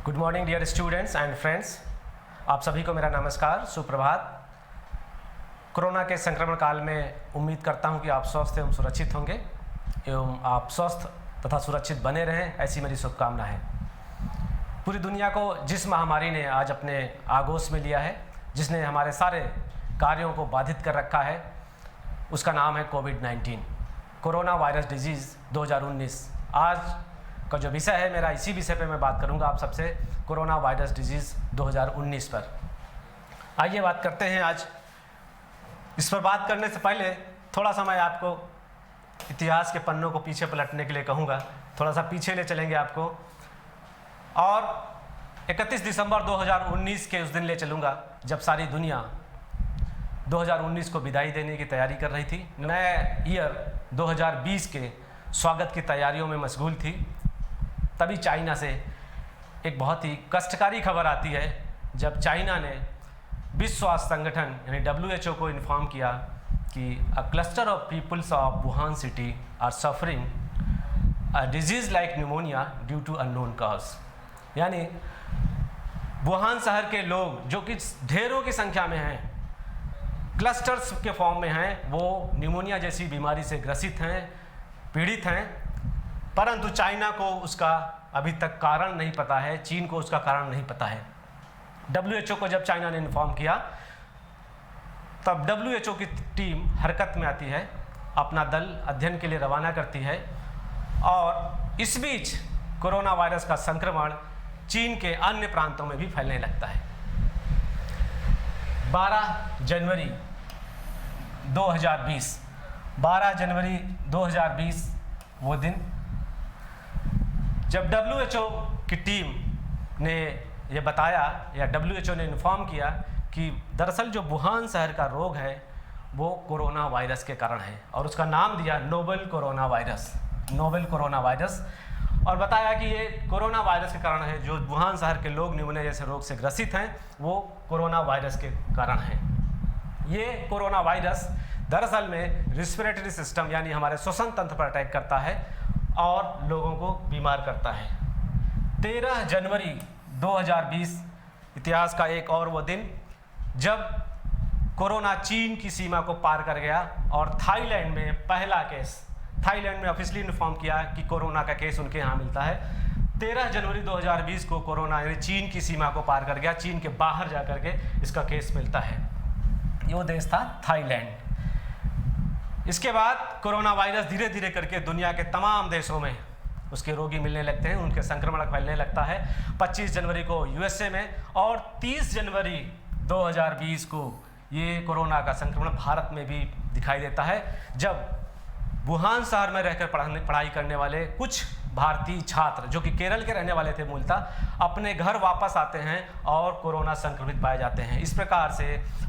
Good morning dear students and friends. आप सभी को मेरा नमस्कार, सुप्रभात। कोरोना के संक्रमण काल में उम्मीद करता हूं कि आप स्वस्थ एवं सुरक्षित होंगे एवं आप स्वस्थ तथा सुरक्षित बने रहें, ऐसी मेरी शुभकामना है। पूरी दुनिया को जिस महामारी ने आज अपने आगोश में लिया है, जिसने हमारे सारे कार्यों को बाधित कर रखा है, उसका नाम है कोविड-19, कोरोना वायरस डिजीज़ 2019। आज का जो विषय है मेरा, इसी विषय पे मैं बात करूंगा आप सबसे, कोरोना वायरस डिजीज़ 2019 पर। आइए बात करते हैं। आज इस पर बात करने से पहले थोड़ा सा मैं आपको इतिहास के पन्नों को पीछे पलटने के लिए कहूँगा। थोड़ा सा पीछे ले चलेंगे आपको और 31 दिसंबर 2019 के उस दिन ले चलूँगा जब सारी दुनिया 2019 को विदाई देने की तैयारी कर रही थी, नए ईयर 2020 के स्वागत की तैयारियों में मशगूल थी। तभी चाइना से एक बहुत ही कष्टकारी खबर आती है जब चाइना ने विश्व स्वास्थ्य संगठन यानी WHO को इन्फॉर्म किया कि a cluster of peoples of Wuhan city are suffering a disease like pneumonia due to unknown cause. यानी वुहान शहर के लोग, जो कि ढेरों की संख्या में हैं, क्लस्टर्स के फॉर्म में हैं, वो न्यूमोनिया जैसी बीमारी से ग्रसित हैं, पीड़ित हैं, परंतु चाइना को उसका अभी तक कारण नहीं पता है, चीन को उसका कारण नहीं पता है। WHO को जब चाइना ने इन्फॉर्म किया तब WHO की टीम हरकत में आती है, अपना दल अध्ययन के लिए रवाना करती है और इस बीच कोरोना वायरस का संक्रमण चीन के अन्य प्रांतों में भी फैलने लगता है। 12 जनवरी 2020 वो दिन जब WHO की टीम ने ये बताया या WHO ने इन्फॉर्म किया कि दरअसल जो वुहान शहर का रोग है वो कोरोना वायरस के कारण है और उसका नाम दिया नोवेल कोरोना वायरस, और बताया कि ये कोरोना वायरस के कारण है। जो वुहान शहर के लोग न्यूमोनिया जैसे रोग से ग्रसित हैं वो कोरोना वायरस के कारण हैं। ये कोरोना वायरस दरअसल में रेस्पिरेटरी सिस्टम यानी हमारे श्वसन तंत्र पर अटैक करता है और लोगों को बीमार करता है। 13 जनवरी 2020 इतिहास का एक और वो दिन जब कोरोना चीन की सीमा को पार कर गया और थाईलैंड में पहला केस, थाईलैंड में ऑफिशियली इन्फॉर्म किया कि कोरोना का केस उनके यहाँ मिलता है। 13 जनवरी 2020 को कोरोना यानी चीन की सीमा को पार कर गया, चीन के बाहर जा कर के इसका केस मिलता है। ये वो देश था थाईलैंड। इसके बाद कोरोना वायरस धीरे धीरे करके दुनिया के तमाम देशों में उसके रोगी मिलने लगते हैं, उनके संक्रमण फैलने लगता है। 25 जनवरी को USA में और 30 जनवरी 2020 को ये कोरोना का संक्रमण भारत में भी दिखाई देता है, जब वुहान शहर में रहकर पढ़ाई करने वाले कुछ भारतीय छात्र जो कि केरल के रहने वाले थे मूलतः, अपने घर वापस आते हैं और कोरोना संक्रमित पाए जाते हैं। इस प्रकार से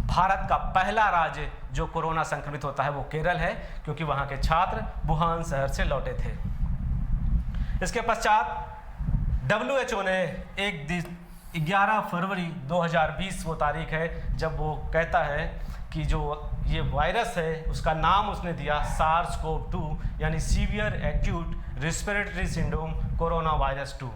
भारत का पहला राज्य जो कोरोना संक्रमित होता है वो केरल है, क्योंकि वहाँ के छात्र वुहान शहर से लौटे थे। इसके पश्चात WHO ने 11 फरवरी 2020 वो तारीख है जब वो कहता है कि जो ये वायरस है उसका नाम उसने दिया SARS-CoV-2 यानी severe acute respiratory syndrome corona virus 2।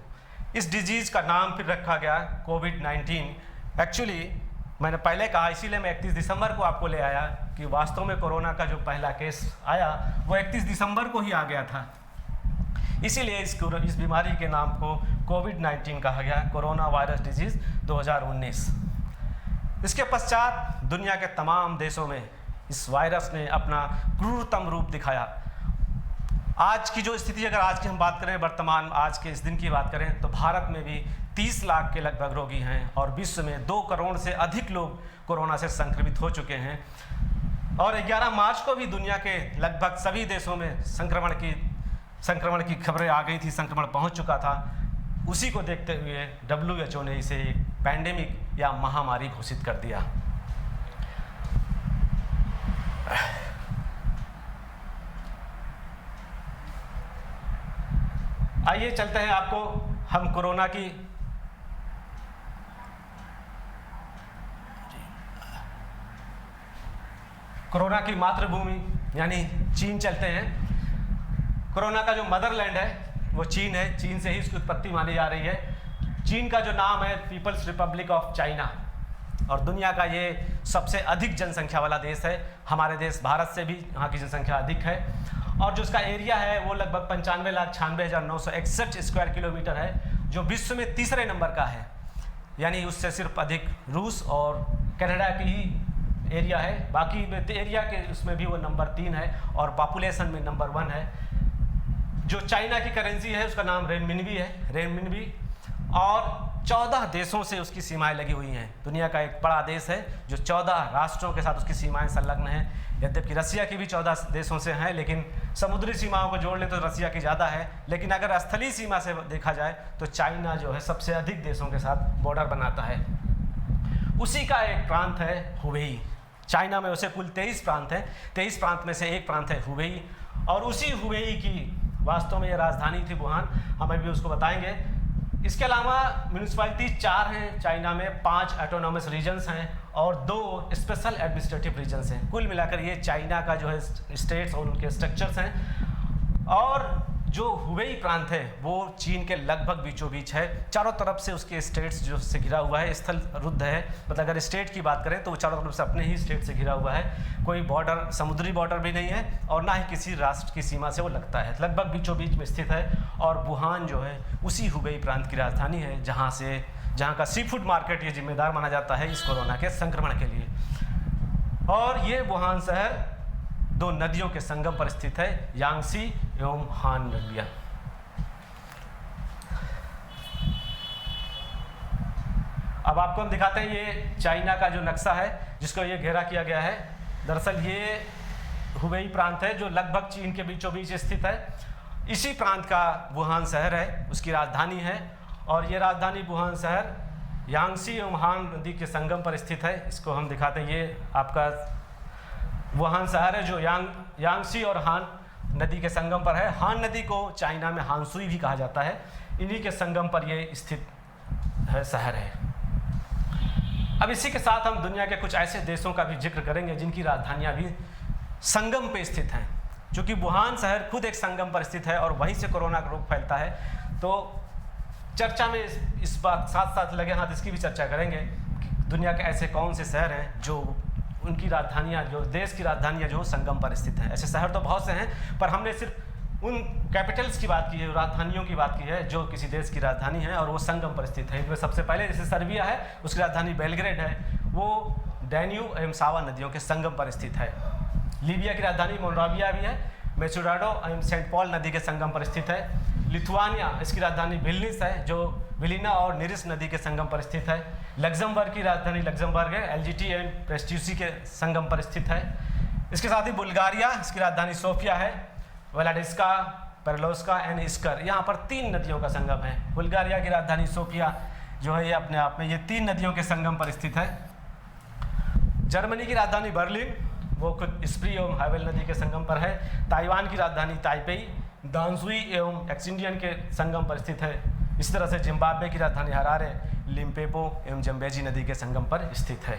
इस डिजीज़ का नाम फिर रखा गया कोविड-19। एक्चुअली मैंने पहले कहा, इसीलिए मैं 31 दिसंबर को आपको ले आया कि वास्तव में कोरोना का जो पहला केस आया वो 31 दिसंबर को ही आ गया था। इसीलिए इस बीमारी के नाम को कोविड-19 कहा गया, कोरोना वायरस डिजीज़ 2019। इसके पश्चात दुनिया के तमाम देशों में इस वायरस ने अपना क्रूरतम रूप दिखाया। आज की जो स्थिति, अगर आज की हम बात करें, वर्तमान आज के इस दिन की बात करें, तो भारत में भी 30 लाख के लगभग रोगी हैं और विश्व में 2 करोड़ से अधिक लोग कोरोना से संक्रमित हो चुके हैं। और 11 मार्च को भी दुनिया के लगभग सभी देशों में संक्रमण की खबरें आ गई थी, संक्रमण पहुंच चुका था। उसी को देखते हुए WHO ने इसे एक पैंडेमिक या महामारी घोषित कर दिया। आइए चलते हैं, आपको हम कोरोना की मातृभूमि यानी चीन चलते हैं। कोरोना का जो मदरलैंड है वो चीन है, चीन से ही इसकी उत्पत्ति मानी जा रही है। चीन का जो नाम है पीपल्स रिपब्लिक ऑफ चाइना, और दुनिया का ये सबसे अधिक जनसंख्या वाला देश है। हमारे देश भारत से भी यहाँ की जनसंख्या अधिक है, और जो उसका एरिया है वो लगभग 95,96,961 स्क्वायर किलोमीटर है, जो विश्व में तीसरे नंबर का है। यानी उससे सिर्फ अधिक रूस और कनाडा की ही एरिया है, बाकी एरिया के उसमें भी वो नंबर 3 है, और पॉपुलेशन में नंबर 1 है। जो चाइना की करेंसी है उसका नाम रेनमिनबी है, रेनमिनबी, और 14 देशों से उसकी सीमाएं लगी हुई हैं। दुनिया का एक बड़ा देश है जो 14 राष्ट्रों के साथ उसकी सीमाएं संलग्न हैं। यद्यपि रसिया की भी 14 देशों से हैं, लेकिन समुद्री सीमाओं को जोड़ लें तो रसिया की ज़्यादा है, लेकिन अगर स्थलीय सीमा से देखा जाए तो चाइना जो है सबसे अधिक देशों के साथ बॉर्डर बनाता है। उसी का एक प्रांत है हुबेई। चाइना में उसे कुल 23 प्रांत हैं, 23 प्रांत में से एक प्रांत है हुबेई, और उसी हुबेई की वास्तव में ये राजधानी थी वुहान, हम अभी उसको बताएंगे। इसके अलावा म्यूनिसिपैलिटी 4 हैं चाइना में, 5 ऑटोनॉमस रीजन्स हैं और 2 स्पेशल एडमिनिस्ट्रेटिव रीजन्स हैं। कुल मिलाकर ये चाइना का जो है स्टेट्स और उनके स्ट्रक्चर्स हैं। और जो हुबेई प्रांत है वो चीन के लगभग बीचों बीच है, चारों तरफ से उसके स्टेट्स जो से घिरा हुआ है, स्थल रुद्ध है, मतलब अगर स्टेट की बात करें तो वो चारों तरफ से अपने ही स्टेट से घिरा हुआ है। कोई बॉर्डर, समुद्री बॉर्डर भी नहीं है और ना ही किसी राष्ट्र की सीमा से वो लगता है, लगभग बीचों बीच में स्थित है। और वुहान जो है उसी हुबेई प्रांत की राजधानी है, जहाँ का सी फूड मार्केट ये जिम्मेदार माना जाता है इस कोरोना के संक्रमण के लिए। और ये वुहान शहर 2 नदियों के संगम पर स्थित है, यांगसी एवं हान नदियाँ। अब आपको हम दिखाते हैं ये चाइना का जो नक्शा है जिसको ये घेरा किया गया है। दरअसल ये हुबेई प्रांत है जो लगभग चीन के बीचों बीच स्थित है। इसी प्रांत का वुहान शहर है, उसकी राजधानी है, और ये राजधानी वुहान शहर यांगसी एवं हान नदी के संगम पर स्थित है। इसको हम दिखाते हैं, ये आपका वुहान शहर है जो यांगसी और हान नदी के संगम पर है। हान नदी को चाइना में हानसुई भी कहा जाता है। इन्हीं के संगम पर ये स्थित है शहर है। अब इसी के साथ हम दुनिया के कुछ ऐसे देशों का भी जिक्र करेंगे जिनकी राजधानियां भी संगम पे स्थित हैं। चूँकि वुहान शहर खुद एक संगम पर स्थित है और वहीं से कोरोना का रोग फैलता है, तो चर्चा में इस बात साथ साथ लगे हाथ इसकी भी चर्चा करेंगे कि दुनिया के ऐसे कौन से शहर हैं जो उनकी राजधानियाँ, जो देश की राजधानियाँ जो संगम पर स्थित हैं। ऐसे शहर तो बहुत से हैं, पर हमने सिर्फ उन कैपिटल्स की बात की है, राजधानियों की बात की है जो किसी देश की राजधानी है और वो संगम पर स्थित है। इनमें सबसे पहले जैसे सर्बिया है, उसकी राजधानी बेलग्रेड है, वो डैन्यूब एवं सावा नदियों के संगम पर स्थित है। लीबिया की राजधानी मोनराविया भी है, मेचुराडो एवं सेंट पॉल नदी के संगम पर स्थित है। लिथुआनिया, इसकी राजधानी विल्निस है जो विलिना और निरिस नदी के संगम पर स्थित है। लग्जमबर्ग की राजधानी लग्जमबर्ग है, एलजीटी एंड प्रेस्ट्यूसी के संगम पर स्थित है। इसके साथ ही बुल्गारिया, इसकी राजधानी सोफिया है। वेलाडिस्का, पेरलोस्का एंड इस्कर, यहाँ पर 3 नदियों का संगम है। बुल्गारिया की राजधानी सोफिया जो है ये अपने आप में ये 3 नदियों के संगम पर स्थित है। जर्मनी की राजधानी बर्लिन, वो खुद स्प्री एवं हावेल नदी के संगम पर है। ताइवान की राजधानी ताइपेई दानसुई एवं एक्सिंडियन के संगम पर स्थित है। इस तरह से जिम्बाब्वे की राजधानी हरारे लिम्पोपो एवं जम्बेजी नदी के संगम पर स्थित है।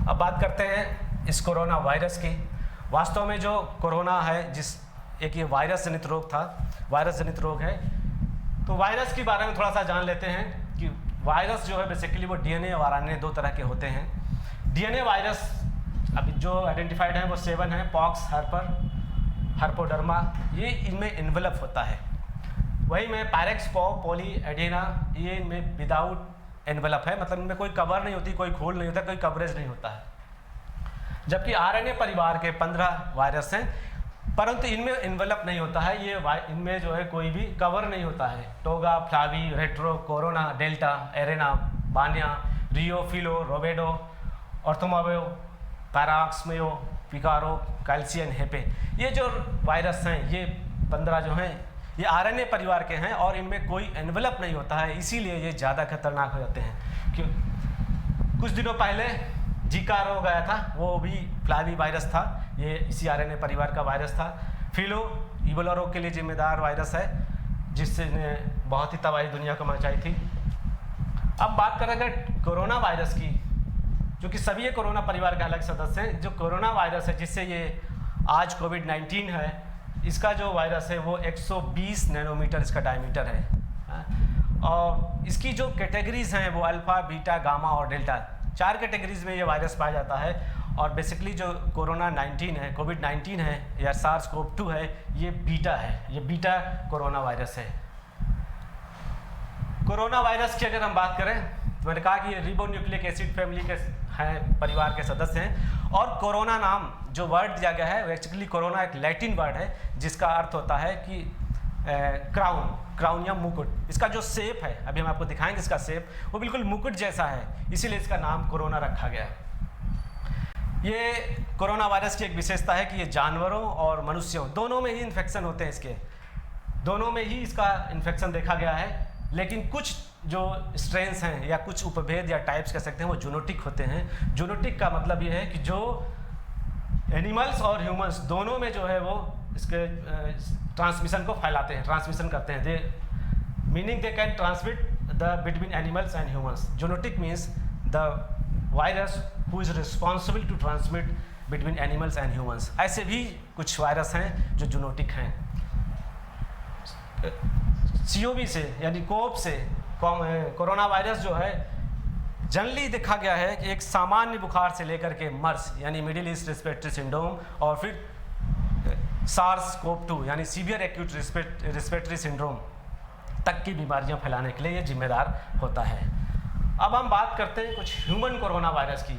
अब बात करते हैं इस कोरोना वायरस की। वास्तव में जो कोरोना है, जिस एक ये वायरस जनित रोग था, वायरस जनित रोग है, तो वायरस के बारे में थोड़ा सा जान लेते हैं कि वायरस जो है बेसिकली वो डीएनए और आरएनए 2 तरह के होते हैं। डीएनए वायरस अभी जो आइडेंटिफाइड है वो 7 है, पॉक्स, हर्पोडर्मा, ये इनमें इन्वेलप होता है। वही में पायरेक्स, पॉली, एडेना, ये इनमें विदाउट एनवेलप है, मतलब इनमें कोई कवर नहीं होती, कोई खोल नहीं होता, कोई कवरेज नहीं होता है। जबकि आरएनए परिवार के 15 वायरस हैं, परंतु इनमें एनवेलप नहीं होता है। ये इनमें जो है कोई भी कवर नहीं होता है। Toga, flavi, retro, corona, delta, arena, bunya, reo, फिलो, रोबेडो, ऑर्थोमावेओ, पैराक्समेयो, पिकारो, कैल्सियन, हेपे, ये जो वायरस हैं ये 15 जो हैं ये आरएनए परिवार के हैं और इनमें कोई एनवेलप नहीं होता है, इसीलिए ये ज़्यादा खतरनाक हो जाते हैं। क्यों? कुछ दिनों पहले जीका रोग आया था, वो भी फ्लावी वायरस था, ये इसी आरएनए परिवार का वायरस था। फिलो इबोला रोग के लिए जिम्मेदार वायरस है, जिससे बहुत ही तबाही दुनिया को मचाई थी। अब बात करें अगर कोरोना वायरस की, जो कि सभी ये कोरोना परिवार के अलग सदस्य हैं, जो कोरोना वायरस है जिससे ये आज कोविड-19 है, इसका जो वायरस है वो 120 नैनोमीटर इसका डायमीटर है। और इसकी जो कैटेगरीज हैं वो अल्फ़ा, बीटा, गामा और डेल्टा, 4 कैटेगरीज में ये वायरस पाया जाता है। और बेसिकली जो कोरोना-19 है, कोविड-19 है या SARS-CoV-2 है, ये बीटा है, ये बीटा कोरोना वायरस है। कोरोना वायरस की अगर हम बात करें तो मैंने कहा कि ये रिबोन्यूक्लिक एसिड फैमिली के हैं, परिवार के सदस्य हैं। और कोरोना नाम जो वर्ड दिया गया है, बेसिकली कोरोना एक लैटिन वर्ड है जिसका अर्थ होता है कि क्राउन या मुकुट। इसका जो शेप है, अभी हम आपको दिखाएंगे इसका शेप, वो बिल्कुल मुकुट जैसा है, इसीलिए इसका नाम कोरोना रखा गया है। ये कोरोना वायरस की एक विशेषता है कि ये जानवरों और मनुष्यों दोनों में ही इन्फेक्शन होते हैं, इसके दोनों में ही इसका इन्फेक्शन देखा गया है। लेकिन कुछ जो स्ट्रेन्स हैं या कुछ उपभेद या टाइप्स कह सकते हैं वो जूनोटिक होते हैं। जूनोटिक का मतलब ये है कि जो एनिमल्स और ह्यूमंस दोनों में जो है वो इसके ट्रांसमिशन को फैलाते हैं, ट्रांसमिशन करते हैं। They meaning they can transmit the between animals and humans. Zoonotic means the virus who is responsible to transmit between animals and humans. ऐसे भी कुछ वायरस हैं जो जूनोटिक हैं। COV से यानी कोव से कोरोना वायरस जो है जनरली देखा गया है कि एक सामान्य बुखार से लेकर के मर्स यानी मिडिल ईस्ट रेस्पिरेटरी सिंड्रोम और फिर SARS-CoV-2 यानी सीवियर एक्यूट रेस्पिरेटरी सिंड्रोम तक की बीमारियां फैलाने के लिए ये जिम्मेदार होता है। अब हम बात करते हैं कुछ ह्यूमन कोरोना वायरस की।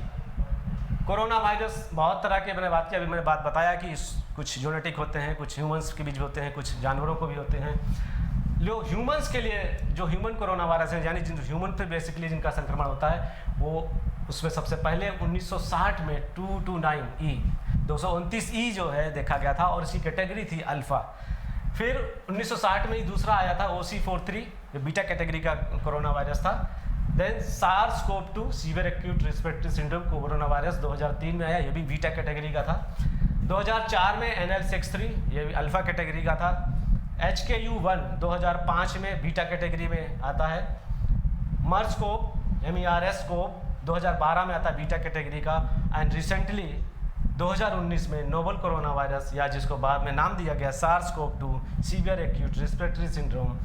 कोरोना वायरस बहुत तरह के मैंने बात की, अभी मैंने बात बताया कि कुछ जेनेटिक होते हैं, कुछ ह्यूमंस के बीच होते हैं, कुछ जानवरों को भी होते हैं। जो ह्यूमंस के लिए जो ह्यूमन कोरोना वायरस है यानी जिन ह्यूमन पे बेसिकली जिनका संक्रमण होता है वो उसमें सबसे पहले 1960 में 229E 229E जो है देखा गया था और इसकी कैटेगरी थी अल्फ़ा। फिर 1960 में ही दूसरा आया था OC43 जो बीटा कैटेगरी का कोरोना वायरस था। Then SARS-CoV-2 severe acute respiratory syndrome corona virus 2003 में आया, ये भी बीटा कैटेगरी का था। 2004 में NL63 ये भी अल्फ़ा कैटेगरी का था। HKU1 2005 में बीटा कैटेगरी में आता है। MERS-CoV 2012 में आता है बीटा कैटेगरी का। एंड रिसेंटली 2019 में नोवल कोरोना वायरस या जिसको बाद में नाम दिया गया SARS-CoV-2 severe acute respiratory syndrome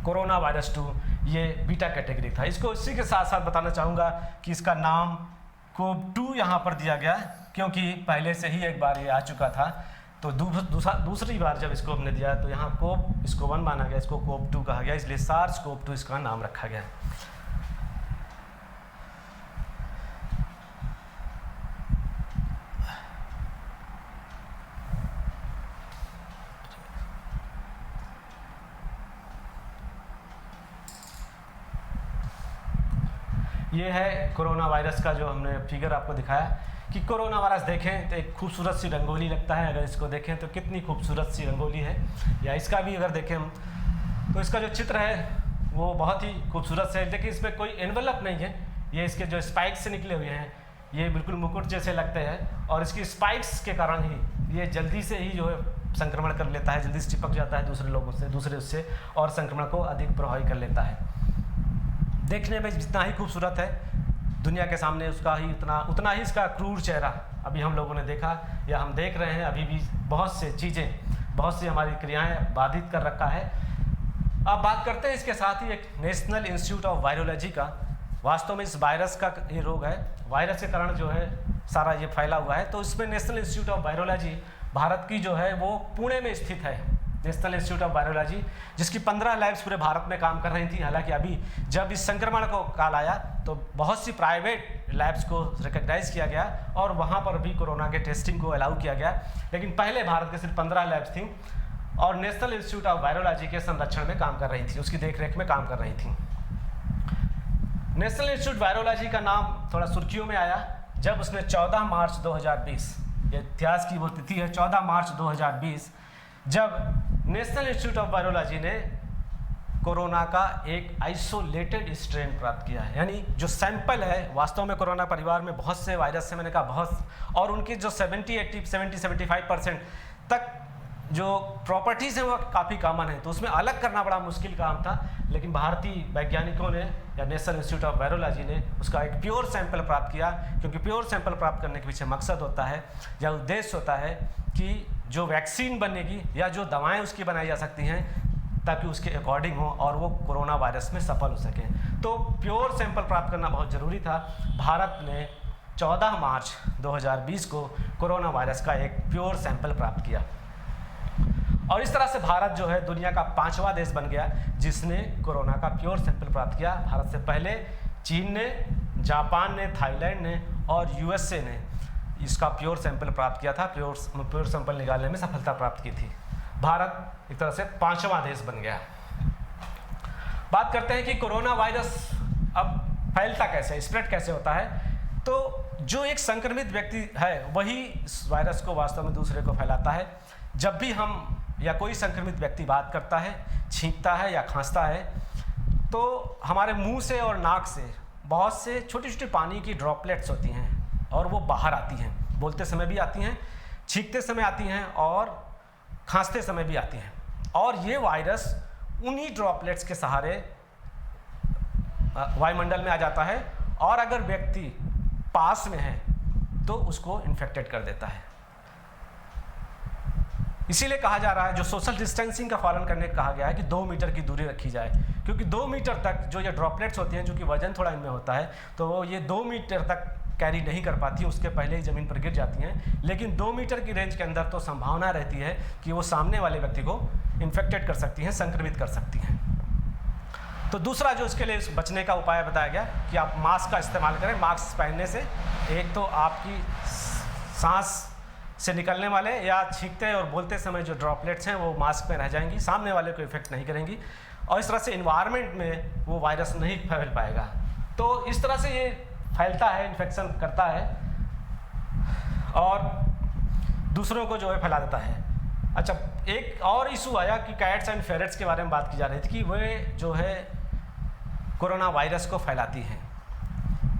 corona virus 2, ये बीटा कैटेगरी था। इसको इसी के साथ साथ बताना चाहूँगा कि इसका नाम CoV-2 यहाँ पर दिया गया क्योंकि पहले से ही एक बार ये आ चुका था, तो दूसरी बार जब इसको हमने दिया तो यहाँ इसको 1 माना गया, इसको CoV-2 कहा गया, इसलिए SARS-CoV-2 इसका नाम रखा गया। ये है कोरोना वायरस का जो हमने फिगर आपको दिखाया कि कोरोना वायरस देखें तो एक खूबसूरत सी रंगोली लगता है, अगर इसको देखें तो कितनी खूबसूरत सी रंगोली है। या इसका भी अगर देखें हम तो इसका जो चित्र है वो बहुत ही खूबसूरत से है, लेकिन इसमें कोई एनवलप नहीं है। ये इसके जो स्पाइक्स से निकले हुए हैं ये बिल्कुल मुकुट जैसे लगते हैं और इसकी स्पाइक्स के कारण ही ये जल्दी से ही जो है संक्रमण कर लेता है, जल्दी से चिपक जाता है दूसरे लोगों से, दूसरे उससे, और संक्रमण को अधिक प्रभावी कर लेता है। देखने में जितना ही खूबसूरत है दुनिया के सामने उसका ही उतना ही इसका क्रूर चेहरा अभी हम लोगों ने देखा या हम देख रहे हैं। अभी भी बहुत से चीज़ें, बहुत सी हमारी क्रियाएं बाधित कर रखा है। अब बात करते हैं इसके साथ ही एक नेशनल इंस्टीट्यूट ऑफ वायरोलॉजी का। वास्तव में इस वायरस का ये रोग है, वायरस के कारण जो है सारा ये फैला हुआ है। तो इसमें national institute of virology Bharat की जो है वो पुणे में स्थित है, नेशनल इंस्टीट्यूट ऑफ वायरोलॉजी, जिसकी 15 लैब्स पूरे भारत में काम कर रही थी। हालांकि अभी जब इस संक्रमण को काल आया तो बहुत सी प्राइवेट लैब्स को रिकग्नाइज किया गया और वहाँ पर भी कोरोना के टेस्टिंग को अलाउ किया गया, लेकिन पहले भारत के सिर्फ 15 लैब्स थी और नेशनल इंस्टीट्यूट ऑफ वायरोलॉजी के संरक्षण में काम कर रही थी, उसकी देखरेख में काम कर रही थी। नेशनल इंस्टीट्यूट वायरोलॉजी का नाम थोड़ा सुर्खियों में आया जब उसने 14 मार्च 2020, ये इतिहास की वो तिथि है 14 मार्च 2020, जब नेशनल इंस्टीट्यूट ऑफ वायरोलॉजी ने कोरोना का एक आइसोलेटेड स्ट्रेन प्राप्त किया है। यानी जो सैंपल है, वास्तव में कोरोना परिवार में बहुत से वायरस से मैंने कहा बहुत, और उनकी जो 70-75% तक जो प्रॉपर्टीज़ हैं वो काफ़ी कॉमन है, तो उसमें अलग करना बड़ा मुश्किल काम था। लेकिन भारतीय वैज्ञानिकों ने या नेशनल इंस्टीट्यूट ऑफ वायरोलॉजी ने उसका एक प्योर सैंपल प्राप्त किया, क्योंकि प्योर सैंपल प्राप्त करने के पीछे मकसद होता है या उद्देश्य होता है कि जो वैक्सीन बनेगी या जो दवाएं उसकी बनाई जा सकती हैं ताकि उसके अकॉर्डिंग हो और वो कोरोना वायरस में सफल हो सकें। तो प्योर सैंपल प्राप्त करना बहुत ज़रूरी था। भारत ने 14 मार्च 2020 को कोरोना वायरस का एक प्योर सैंपल प्राप्त किया और इस तरह से भारत जो है दुनिया का 5वां देश बन गया जिसने कोरोना का प्योर सैंपल प्राप्त किया। भारत से पहले चीन ने, जापान ने, थाईलैंड ने और यूएसए ने इसका प्योर सैंपल प्राप्त किया था, प्योर सैंपल निकालने में सफलता प्राप्त की थी। भारत एक तरह से 5वां देश बन गया। बात करते हैं कि कोरोना वायरस अब फैलता कैसे, स्प्रेड कैसे होता है। तो जो एक संक्रमित व्यक्ति है वही इस वायरस को वास्तव में दूसरे को फैलाता है। जब भी हम या कोई संक्रमित व्यक्ति बात करता है, छींकता है या खांसता है तो हमारे मुंह से और नाक से बहुत से छोटी छोटी पानी की ड्रॉपलेट्स होती हैं और वो बाहर आती हैं। बोलते समय भी आती हैं, छींकते समय आती हैं और खांसते समय भी आती हैं। और ये वायरस उन्हीं ड्रॉपलेट्स के सहारे वायुमंडल में आ जाता है और अगर व्यक्ति पास में है तो उसको इन्फेक्टेड कर देता है। इसीलिए कहा जा रहा है, जो सोशल डिस्टेंसिंग का पालन करने को कहा गया है कि 2 मीटर की दूरी रखी जाए, क्योंकि 2 मीटर तक जो ये ड्रॉपलेट्स होती हैं, जो कि वजन थोड़ा इनमें होता है, तो ये 2 मीटर तक कैरी नहीं कर पाती, उसके पहले ही ज़मीन पर गिर जाती हैं। लेकिन 2 मीटर की रेंज के अंदर तो संभावना रहती है कि वो सामने वाले व्यक्ति को इन्फेक्टेड कर सकती हैं, संक्रमित कर सकती हैं। तो दूसरा जो इसके लिए बचने का उपाय बताया गया कि आप मास्क का इस्तेमाल करें। मास्क पहनने से एक तो आपकी सांस से निकलने वाले या छींकते और बोलते समय जो ड्रॉपलेट्स हैं वो मास्क में रह जाएंगी, सामने वाले को इफेक्ट नहीं करेंगी और इस तरह से इन्वायरमेंट में वो वायरस नहीं फैल पाएगा। तो इस तरह से ये फैलता है, इन्फेक्शन करता है और दूसरों को जो है फैला देता है। अच्छा, एक और इशू आया कि कैट्स एंड फेरेट्स के बारे में बात की जा रही थी कि वे जो है कोरोना वायरस को फैलाती हैं।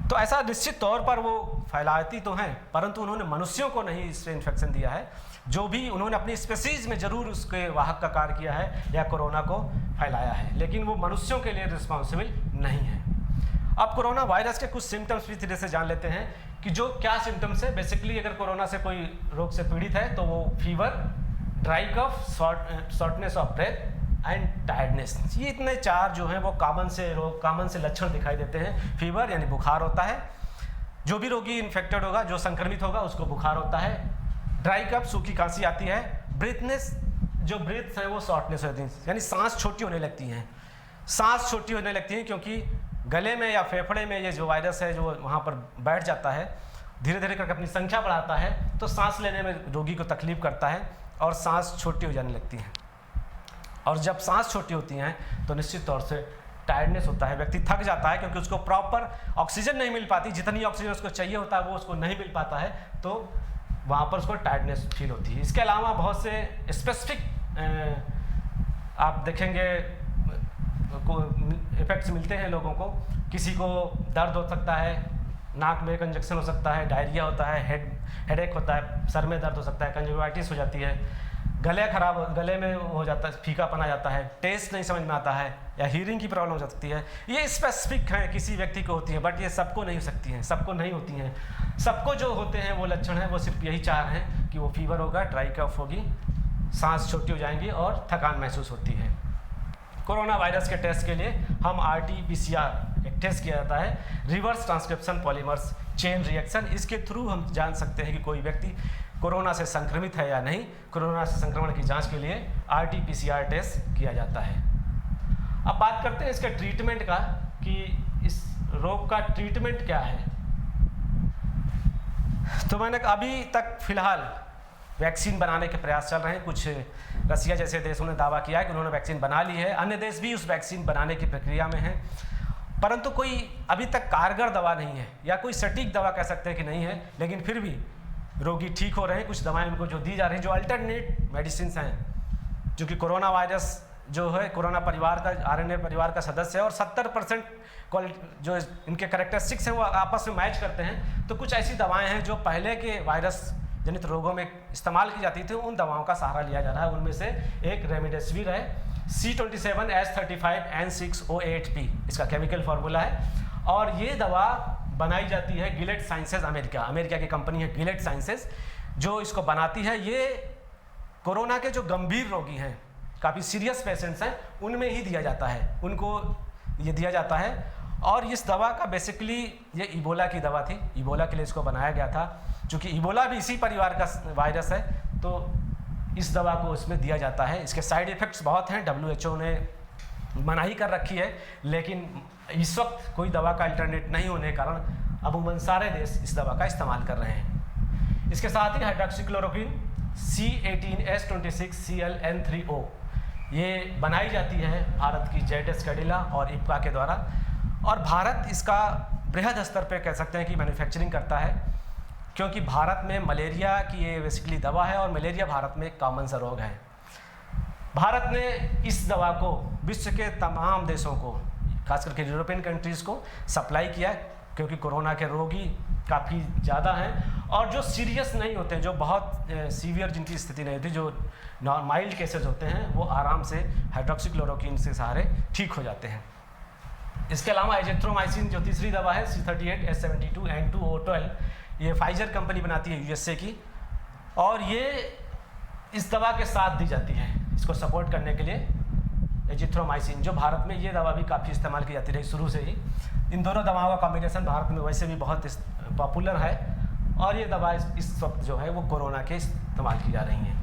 तो ऐसा निश्चित तौर पर वो फैलाती तो हैं, परंतु उन्होंने मनुष्यों को नहीं इससे इन्फेक्शन दिया है। जो भी उन्होंने अपनी स्पेसीज में ज़रूर उसके वाहक का कार्य किया है या कोरोना को फैलाया है, लेकिन वो मनुष्यों के लिए रिस्पॉन्सिबल नहीं है। अब कोरोना वायरस के कुछ सिम्टम्स भी धीरे से जान लेते हैं कि जो क्या सिम्टम्स है। बेसिकली अगर कोरोना से कोई रोग से पीड़ित है तो वो fever, dry cough, shortness of breath and tiredness, ये इतने 4 जो हैं वो कॉमन से लक्षण दिखाई देते हैं। फीवर यानी बुखार होता है, जो भी रोगी इन्फेक्टेड होगा, जो संक्रमित होगा उसको बुखार होता है। ड्राई कफ, सूखी खांसी आती है। ब्रीथनेस, जो ब्रीथ है वो शॉर्टनेस होती है, यानी सांस छोटी होने लगती हैं। सांस छोटी होने लगती है क्योंकि गले में या फेफड़े में ये जो वायरस है जो वहाँ पर बैठ जाता है, धीरे धीरे करके अपनी संख्या बढ़ाता है, तो सांस लेने में रोगी को तकलीफ करता है और सांस छोटी हो जाने लगती है। और जब सांस छोटी होती हैं तो निश्चित तौर से टायर्डनेस होता है, व्यक्ति थक जाता है क्योंकि उसको प्रॉपर ऑक्सीजन नहीं मिल पाती, जितनी ऑक्सीजन उसको चाहिए होता है वो उसको नहीं मिल पाता है, तो वहाँ पर उसको टायर्डनेस फील होती है। इसके अलावा बहुत से स्पेसिफिक आप देखेंगे इफेक्ट्स मिलते हैं लोगों को। किसी को दर्द हो सकता है, नाक में कंजक्शन हो सकता है, डायरिया होता है, हेडेक होता है, सर में दर्द हो सकता है, कंजक्टिवाइटिस हो जाती है, गले में हो जाता है, फीकापन आ जाता है, टेस्ट नहीं समझ में आता है या हीयरिंग की प्रॉब्लम हो सकती है। ये स्पेसिफिक है, किसी व्यक्ति को होती है, बट ये सबको नहीं हो सकती हैं, सबको नहीं होती हैं। सबको जो होते हैं वो लक्षण हैं वो सिर्फ यही 4 हैं कि वो फीवर होगा, ड्राई कफ होगी, सांस छोटी हो जाएंगी और थकान महसूस होती है। कोरोना वायरस के टेस्ट के लिए हम RT-PCR एक टेस्ट किया जाता है, reverse transcription polymers chain reaction. इसके थ्रू हम जान सकते हैं कि कोई व्यक्ति कोरोना से संक्रमित है या नहीं। कोरोना से संक्रमण की जांच के लिए RT-PCR टेस्ट किया जाता है। अब बात करते हैं इसके ट्रीटमेंट का कि इस रोग का ट्रीटमेंट क्या है। तो मैंने अभी तक फिलहाल वैक्सीन बनाने के प्रयास चल रहे हैं। कुछ रसिया जैसे देशों ने दावा किया है कि उन्होंने वैक्सीन बना ली है, अन्य देश भी उस वैक्सीन बनाने की प्रक्रिया में हैं, परंतु कोई अभी तक कारगर दवा नहीं है या कोई सटीक दवा कह सकते हैं कि नहीं है। लेकिन फिर भी रोगी ठीक हो रहे हैं। कुछ दवाएं उनको जो दी जा रही हैं, जो अल्टरनेट मेडिसिन हैं, जो कि कोरोना वायरस जो है कोरोना परिवार का RNA परिवार का सदस्य है और 70% जो इनके कैरेक्टरिस्टिक्स हैं वो आपस में मैच करते हैं। तो कुछ ऐसी दवाएं हैं जो पहले के वायरस जनित रोगों में इस्तेमाल की जाती थी, उन दवाओं का सहारा लिया जा रहा है। उनमें से एक रेमडेसिविर है, C27H35N6O8P इसका केमिकल फार्मूला है और ये दवा बनाई जाती है गिलेड साइंसेज, अमेरिका की कंपनी है गिलेड साइंसेज, जो इसको बनाती है, ये कोरोना के जो गंभीर रोगी हैं, काफ़ी सीरियस पेशेंट्स हैं, उनमें ही दिया जाता है, उनको ये दिया जाता है। और इस दवा का बेसिकली ये इबोला की दवा थी, इबोला के लिए इसको बनाया गया था। चूँकि इबोला भी इसी परिवार का वायरस है, तो इस दवा को इसमें दिया जाता है। इसके साइड इफ़ेक्ट्स बहुत हैं, WHO ने मनाही कर रखी है, लेकिन इस वक्त कोई दवा का अल्टरनेट नहीं होने के कारण अमूमन सारे देश इस दवा का इस्तेमाल कर रहे हैं। इसके साथ ही हाइड्रोक्सीक्लोरोक्विन C18H26Cl N3O ये बनाई जाती है भारत की जेडेस कैडिला और इप्का के द्वारा, और भारत इसका बृहद स्तर पे कह सकते हैं कि मैन्युफैक्चरिंग करता है, क्योंकि भारत में मलेरिया की ये बेसिकली दवा है और मलेरिया भारत में एक कॉमन सा रोग है। भारत ने इस दवा को विश्व के तमाम देशों को, खास करके यूरोपियन कंट्रीज़ को सप्लाई किया, क्योंकि कोरोना के रोगी काफ़ी ज़्यादा हैं और जो सीरियस नहीं होते हैं, जो बहुत सीवियर जिनकी स्थिति नहीं होती, जो माइल्ड केसेस होते हैं, वो आराम से हाइड्रोक्सीक्लोरोक्विन से सहारे ठीक हो जाते हैं। इसके अलावा एजिथ्रोमाइसिन जो तीसरी दवा है C38H72N2O12, ये फाइजर कंपनी बनाती है USA की, और ये इस दवा के साथ दी जाती है इसको सपोर्ट करने के लिए। एजिथ्रोमाइसिन जो भारत में ये दवा भी काफ़ी इस्तेमाल की जाती रही शुरू से ही। इन दोनों दवाओं का कॉम्बिनेशन भारत में वैसे भी बहुत पॉपुलर है, और ये दवा इस वक्त जो है वो कोरोना के इस्तेमाल की जा रही हैं।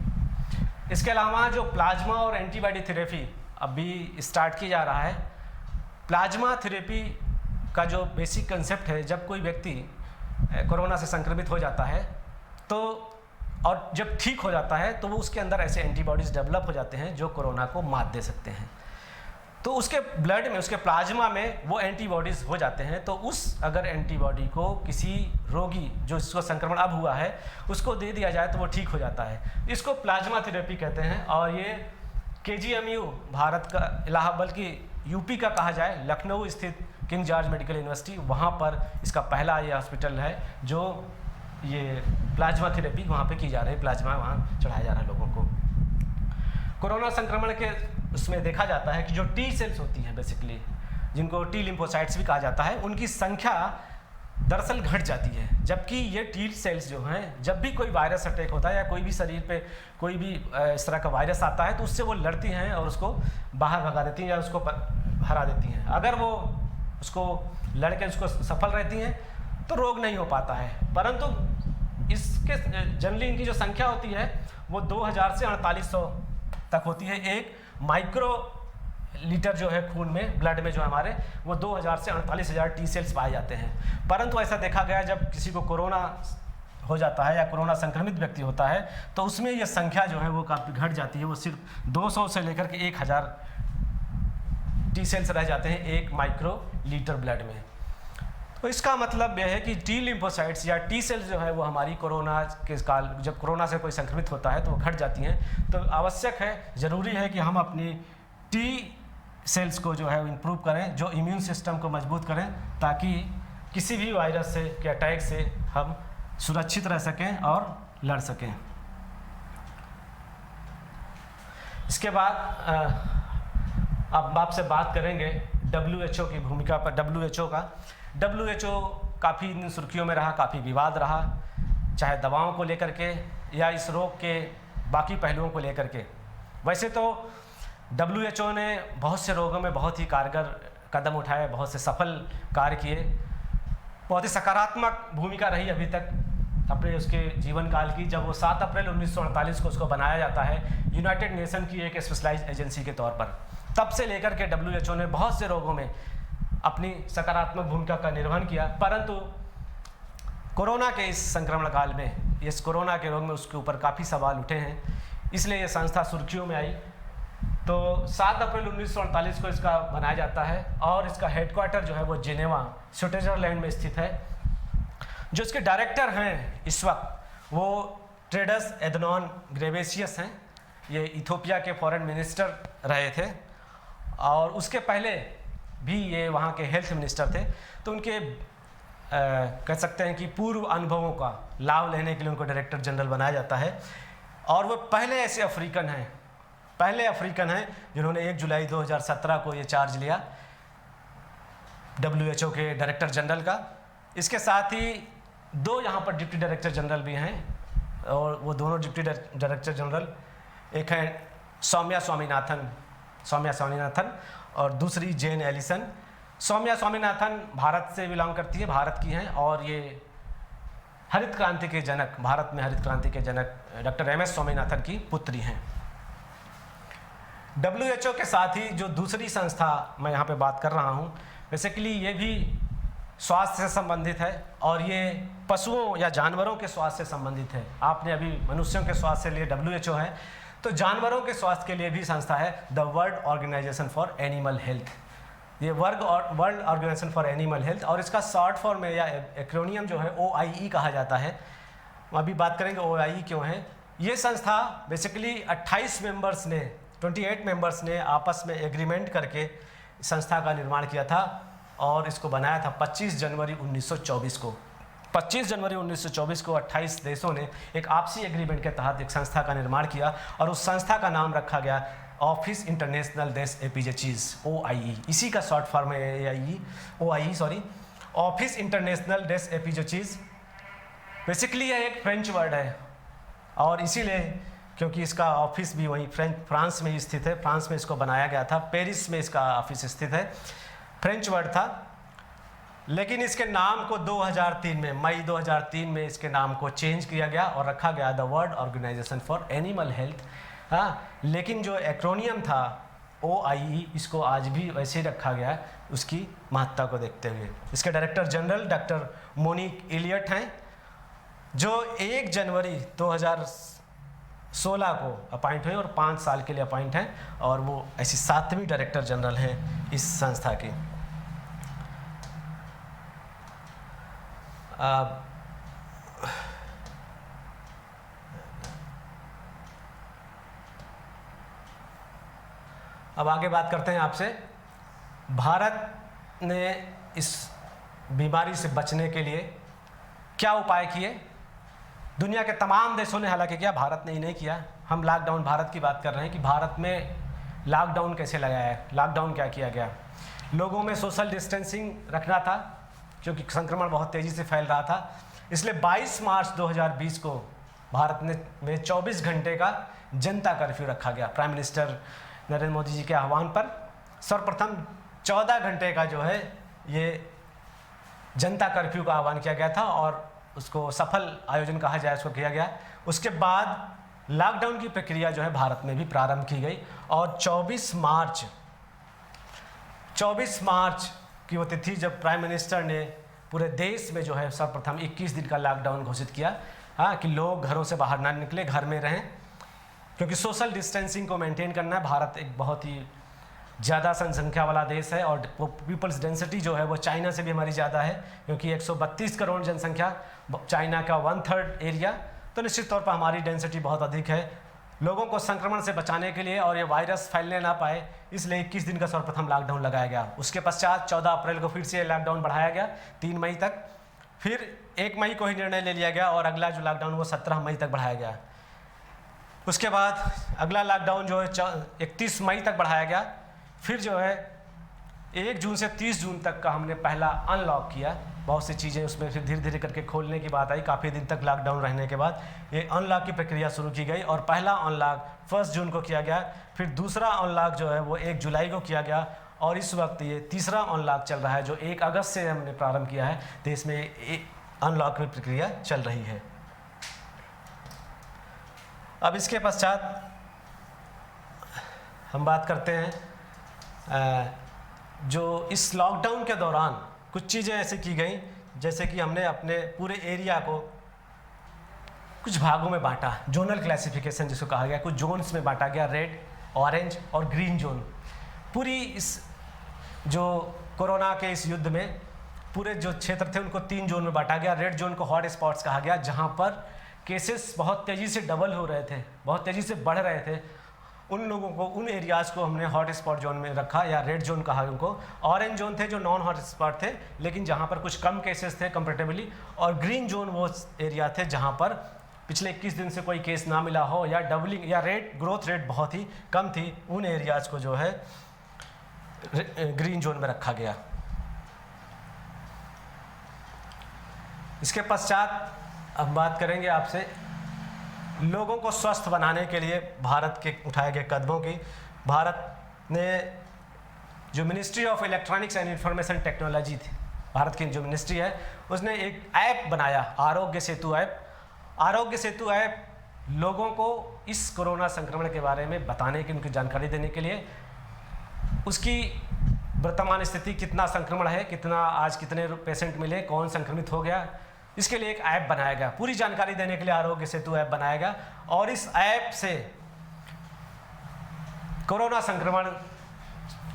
इसके अलावा जो प्लाज्मा और एंटीबॉडी थेरेपी अभी स्टार्ट किया जा रहा है, प्लाज्मा थेरेपी का जो बेसिक कंसेप्ट है, जब कोई व्यक्ति कोरोना से संक्रमित हो जाता है तो, और जब ठीक हो जाता है, तो वो उसके अंदर ऐसे एंटीबॉडीज़ डेवलप हो जाते हैं जो कोरोना को मात दे सकते हैं। तो उसके ब्लड में, उसके प्लाज्मा में वो एंटीबॉडीज़ हो जाते हैं, तो उस अगर एंटीबॉडी को किसी रोगी जो इसको संक्रमण अब हुआ है उसको दे दिया जाए तो वो ठीक हो जाता है। इसको प्लाज्मा थेरेपी कहते हैं, और ये KGMU भारत का इलाहाबाद, बल्कि यूपी का कहा जाए, लखनऊ स्थित किंग जॉर्ज मेडिकल यूनिवर्सिटी, वहाँ पर इसका पहला ये हॉस्पिटल है जो ये प्लाज्मा थेरेपी वहाँ पे की जा रही है, प्लाज्मा वहाँ चढ़ाया जा रहा है लोगों को। कोरोना संक्रमण के उसमें देखा जाता है कि जो T सेल्स होती हैं बेसिकली, जिनको T लिम्फोसाइट्स भी कहा जाता है, उनकी संख्या दरअसल घट जाती है, जबकि ये T सेल्स जो हैं, जब भी कोई वायरस अटैक होता है या कोई भी शरीर पे कोई भी इस तरह का वायरस आता है, तो उससे वो लड़ती हैं और उसको बाहर भगा देती हैं या उसको हरा देती हैं। अगर वो उसको लड़के उसको सफल रहती हैं तो रोग नहीं हो पाता है, परंतु इसके जनरली इनकी जो संख्या होती है वो 2000 से 4800 तक होती है। एक माइक्रो लीटर जो है खून में, ब्लड में जो हमारे, वो 2000 से 48,000 T सेल्स पाए जाते हैं। परंतु ऐसा देखा गया जब किसी को कोरोना हो जाता है या कोरोना संक्रमित व्यक्ति होता है तो उसमें ये संख्या जो है वो काफ़ी घट जाती है, वो सिर्फ 200 से लेकर के 1000 T सेल्स रह जाते हैं एक माइक्रो लीटर ब्लड में। तो इसका मतलब यह है कि T लिम्फोसाइट्स या T सेल्स जो है वो हमारी कोरोना के काल, जब कोरोना से कोई संक्रमित होता है तो वो घट जाती हैं। तो आवश्यक है, ज़रूरी है कि हम अपनी T सेल्स को जो है इम्प्रूव करें, जो इम्यून सिस्टम को मजबूत करें, ताकि किसी भी वायरस से के अटैक से हम सुरक्षित रह सकें और लड़ सकें। इसके बाद अब आपसे बात करेंगे WHO की भूमिका पर। WHO काफ़ी इन सुर्खियों में रहा, काफ़ी विवाद रहा, चाहे दवाओं को लेकर के या इस रोग के बाकी पहलुओं को लेकर के। वैसे तो WHO ने बहुत से रोगों में बहुत ही कारगर कदम उठाए, बहुत से सफल कार्य किए, बहुत ही सकारात्मक भूमिका रही अभी तक अपने उसके जीवन काल की। जब वो 7 अप्रैल 1948 को उसको बनाया जाता है यूनाइटेड नेशन की एक स्पेशलाइज्ड एजेंसी के तौर पर, तब से लेकर के WHO ने बहुत से रोगों में अपनी सकारात्मक भूमिका का निर्वहन किया। परंतु कोरोना के इस संक्रमण काल में, इस कोरोना के रोग में उसके ऊपर काफ़ी सवाल उठे हैं, इसलिए ये संस्था सुर्खियों में आई। तो 7 अप्रैल 1948 को इसका बनाया जाता है और इसका हेडक्वार्टर जो है वो जिनेवा, स्विट्जरलैंड में स्थित है। जो इसके डायरेक्टर हैं इस वक्त वो टेड्रोस एधनॉम घेब्रेयेसस हैं। ये इथियोपिया के फॉरेन मिनिस्टर रहे थे और उसके पहले भी ये वहाँ के हेल्थ मिनिस्टर थे। तो उनके कह सकते हैं कि पूर्व अनुभवों का लाभ लेने के लिए उनको डायरेक्टर जनरल बनाया जाता है। और वो पहले ऐसे अफ्रीकन हैं जिन्होंने 1 जुलाई 2017 को ये चार्ज लिया WHO के डायरेक्टर जनरल का। इसके साथ ही 2 यहाँ पर डिप्टी डायरेक्टर जनरल भी हैं, और वो दोनों डिप्टी डायरेक्टर जनरल, एक है सौम्या स्वामीनाथन और दूसरी जेन एलिसन। सौम्या स्वामीनाथन भारत से बिलोंग करती है, भारत की हैं, और ये हरित क्रांति के जनक, भारत में हरित क्रांति के जनक डॉक्टर MS स्वामीनाथन की पुत्री हैं। WHO के साथ ही जो दूसरी संस्था मैं यहाँ पे बात कर रहा हूँ, बेसिकली ये भी स्वास्थ्य से संबंधित है और ये पशुओं या जानवरों के स्वास्थ्य से संबंधित है। आपने अभी मनुष्यों के स्वास्थ्य के लिए WHO है, तो जानवरों के स्वास्थ्य के लिए भी संस्था है the world organisation for animal Health. ये World organisation for animal Health, और इसका शॉर्ट फॉर्म में या एक्रोनियम जो है OIE कहा जाता है। अभी बात करेंगे OIE क्यों है। ये संस्था बेसिकली 28 मेंबर्स ने आपस में एग्रीमेंट करके संस्था का निर्माण किया था और इसको बनाया था 25 जनवरी 1924 को। 25 जनवरी 1924 को 28 देशों ने एक आपसी एग्रीमेंट के तहत एक संस्था का निर्माण किया और उस संस्था का नाम रखा गया ऑफिस इंटरनेशनल डेस एपिजेचीज, OIE। इसी का शॉर्ट फॉर्म है OIE, ऑफिस इंटरनेशनल डेस एपिजेचीज। बेसिकली यह एक फ्रेंच वर्ड है और इसीलिए क्योंकि इसका ऑफिस भी वहीं फ्रांस में ही स्थित है, फ्रांस में इसको बनाया गया था, पेरिस में इसका ऑफिस स्थित है। फ्रेंच वर्ड था, लेकिन इसके नाम को 2003 में, मई 2003 में इसके नाम को चेंज किया गया और रखा गया the world organisation for animal health. हाँ, लेकिन जो एक्रोनियम था OIE, इसको आज भी वैसे ही रखा गया उसकी महत्ता को देखते हुए। इसके director general doctor Monique Eloit हैं, जो 1 जनवरी 2016 को अपॉइंट हुए और 5 साल के लिए अपॉइंट हैं, और वो ऐसी 7वीं डायरेक्टर जनरल हैं इस संस्था की। अब आगे बात करते हैं आपसे। भारत ने इस बीमारी से बचने के लिए क्या उपाय किए। दुनिया के तमाम देशों ने हालांकि किया, भारत ने ही नहीं किया। हम लॉकडाउन, भारत की बात कर रहे हैं कि भारत में लॉकडाउन कैसे लगाया है। लॉकडाउन क्या किया गया, लोगों में सोशल डिस्टेंसिंग रखना था क्योंकि संक्रमण बहुत तेज़ी से फैल रहा था। इसलिए 22 मार्च 2020 को भारत में 24 घंटे का जनता कर्फ्यू रखा गया। प्राइम मिनिस्टर नरेंद्र मोदी जी के आह्वान पर सर्वप्रथम 14 घंटे का जो है ये जनता कर्फ्यू का आह्वान किया गया था और उसको सफल आयोजन कहा जाए उसको किया गया। उसके बाद लॉकडाउन की प्रक्रिया जो है भारत में भी प्रारंभ की गई और 24 मार्च की वो तिथि जब प्राइम मिनिस्टर ने पूरे देश में जो है सर्वप्रथम 21 दिन का लॉकडाउन घोषित किया। हाँ, कि लोग घरों से बाहर ना निकले, घर में रहें, क्योंकि सोशल डिस्टेंसिंग को मेंटेन करना है। भारत एक बहुत ही ज़्यादा जनसंख्या वाला देश है और पीपल्स डेंसिटी जो है वो चाइना से भी हमारी ज़्यादा है, क्योंकि 132 करोड़ जनसंख्या, चाइना का 1/3 एरिया, तो निश्चित तौर पर हमारी डेंसिटी बहुत अधिक है। लोगों को संक्रमण से बचाने के लिए और ये वायरस फैलने ना पाए, इसलिए 21 दिन का सर्वप्रथम लॉकडाउन लगाया गया। उसके पश्चात 14 अप्रैल को फिर से लॉकडाउन बढ़ाया गया 3 मई तक, फिर 1 मई को ही निर्णय ले लिया गया और अगला जो लॉकडाउन वो 17 मई तक बढ़ाया गया। उसके बाद अगला लॉकडाउन जो है 31 मई तक बढ़ाया गया। फिर जो है 1 जून से 30 जून तक का हमने पहला अनलॉक किया। बहुत सी चीज़ें उसमें फिर धीरे धीरे करके खोलने की बात आई। काफ़ी दिन तक लॉकडाउन रहने के बाद ये अनलॉक की प्रक्रिया शुरू की गई और पहला अनलॉक 1 जून को किया गया। फिर दूसरा अनलॉक जो है वो 1 जुलाई को किया गया और इस वक्त ये तीसरा अनलॉक चल रहा है जो 1 अगस्त से हमने प्रारंभ किया है। तो इसमें अनलॉक की प्रक्रिया चल रही है। अब इसके पश्चात हम बात करते हैं जो इस लॉकडाउन के दौरान कुछ चीज़ें ऐसी की गई, जैसे कि हमने अपने पूरे एरिया को कुछ भागों में बांटा, जोनल क्लासिफिकेशन जिसको कहा गया, कुछ जोन्स में बांटा गया, रेड, ऑरेंज और ग्रीन जोन। पूरी इस जो कोरोना के इस युद्ध में पूरे जो क्षेत्र थे उनको 3 जोन में बांटा गया। रेड जोन को हॉट स्पॉट्स कहा गया, जहाँ पर केसेस बहुत तेज़ी से डबल हो रहे थे, बहुत तेज़ी से बढ़ रहे थे। उन लोगों को, उन एरियाज़ को हमने हॉट स्पॉट जोन में रखा या रेड जोन कहा उनको। ऑरेंज जोन थे जो नॉन हॉट स्पॉट थे, लेकिन जहाँ पर कुछ कम केसेस थे कंपेरेटिवली, और ग्रीन जोन वो एरिया थे जहाँ पर पिछले 21 दिन से कोई केस ना मिला हो या डबलिंग या रेट ग्रोथ रेट बहुत ही कम थी। उन एरियाज़ को जो है ग्रीन जोन में रखा गया। इसके पश्चात अब बात करेंगे आपसे लोगों को स्वस्थ बनाने के लिए भारत के उठाए गए कदमों की भारत ने जो ministry of electronics and information technology थी, भारत की जो मिनिस्ट्री है, उसने एक ऐप बनाया, आरोग्य सेतु ऐप। आरोग्य सेतु ऐप लोगों को इस कोरोना संक्रमण के बारे में बताने की, उनकी जानकारी देने के लिए, उसकी वर्तमान स्थिति, कितना संक्रमण है, कितना आज कितने पेशेंट मिले, कौन संक्रमित हो गया, इसके लिए एक ऐप बनाया गया। पूरी जानकारी देने के लिए आरोग्य सेतु ऐप बनाया गया और इस ऐप से कोरोना संक्रमण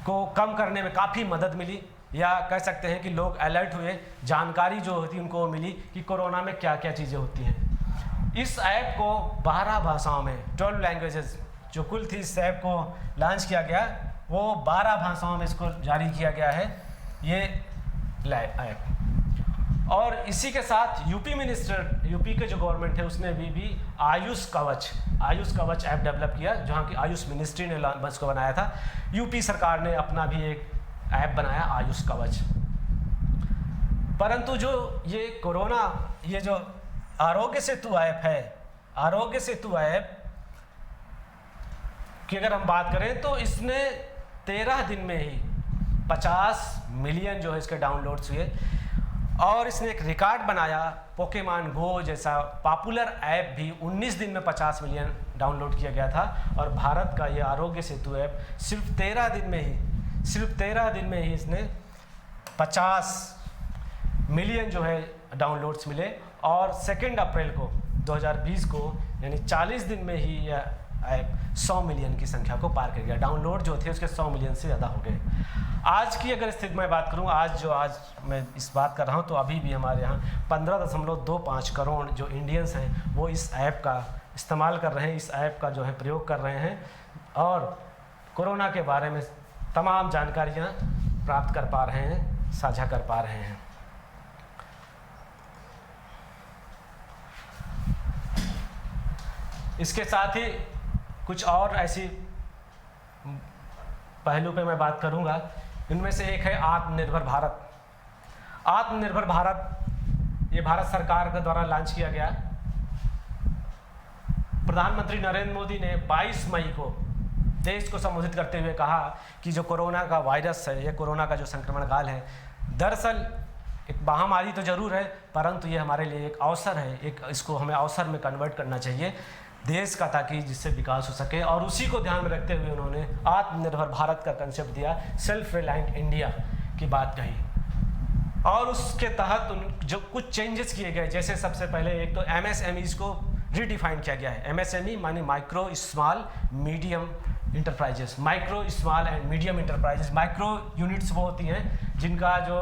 को कम करने में काफ़ी मदद मिली, या कह सकते हैं कि लोग अलर्ट हुए, जानकारी जो होती उनको मिली कि कोरोना में क्या क्या चीज़ें होती हैं। इस ऐप को 12 भाषाओं में, 12 लैंग्वेजेस जो कुल थी, इस ऐप को लॉन्च किया गया, वो 12 भाषाओं में इसको जारी किया गया है ये ऐप। और इसी के साथ यूपी के जो गवर्नमेंट है उसने भी आयुष कवच ऐप डेवलप किया, जहाँ की आयुष मिनिस्ट्री ने इसको बनाया था। यूपी सरकार ने अपना भी एक ऐप बनाया, आयुष कवच। परंतु जो ये कोरोना, ये जो आरोग्य सेतु ऐप है, आरोग्य सेतु ऐप की अगर हम बात करें तो इसने 13 दिन में ही 50 मिलियन जो है इसके डाउनलोड्स हुए और इसने एक रिकॉर्ड बनाया। पोकेमॉन गो जैसा पॉपुलर ऐप भी 19 दिन में 50 मिलियन डाउनलोड किया गया था और भारत का ये आरोग्य सेतु ऐप सिर्फ 13 दिन में ही इसने 50 मिलियन जो है डाउनलोड्स मिले और 2 अप्रैल को 2020 को, यानी 40 दिन में ही यह ऐप 100 मिलियन की संख्या को पार कर गया। डाउनलोड जो थे उसके 100 मिलियन से ज़्यादा हो गए। आज की अगर स्थिति में बात करूं, आज मैं इस बात कर रहा हूं तो अभी भी हमारे यहाँ 15.25 करोड़ जो इंडियंस हैं वो इस ऐप का इस्तेमाल कर रहे हैं, इस ऐप का जो है प्रयोग कर रहे हैं और कोरोना के बारे में तमाम जानकारियाँ प्राप्त कर पा रहे हैं, साझा कर पा रहे हैं। इसके साथ ही कुछ और ऐसी पहलू पे मैं बात करूंगा। इनमें से एक है आत्मनिर्भर भारत। आत्मनिर्भर भारत ये भारत सरकार के द्वारा लॉन्च किया गया। प्रधानमंत्री नरेंद्र मोदी ने 22 मई को देश को संबोधित करते हुए कहा कि जो कोरोना का वायरस है, ये कोरोना का जो संक्रमण काल है, दरअसल एक महामारी तो जरूर है परंतु ये हमारे लिए एक अवसर है, इसको हमें अवसर में कन्वर्ट करना चाहिए देश का, ताकि जिससे विकास हो सके। और उसी को ध्यान में रखते हुए उन्होंने आत्मनिर्भर भारत का कंसेप्ट दिया, सेल्फ रिलायंट इंडिया की बात कही और उसके तहत जो कुछ चेंजेस किए गए, जैसे सबसे पहले एक तो MSMEs को रीडिफाइन किया गया है। MSME माने micro small medium enterprises, micro small and medium enterprises. Micro units वो होती हैं जिनका जो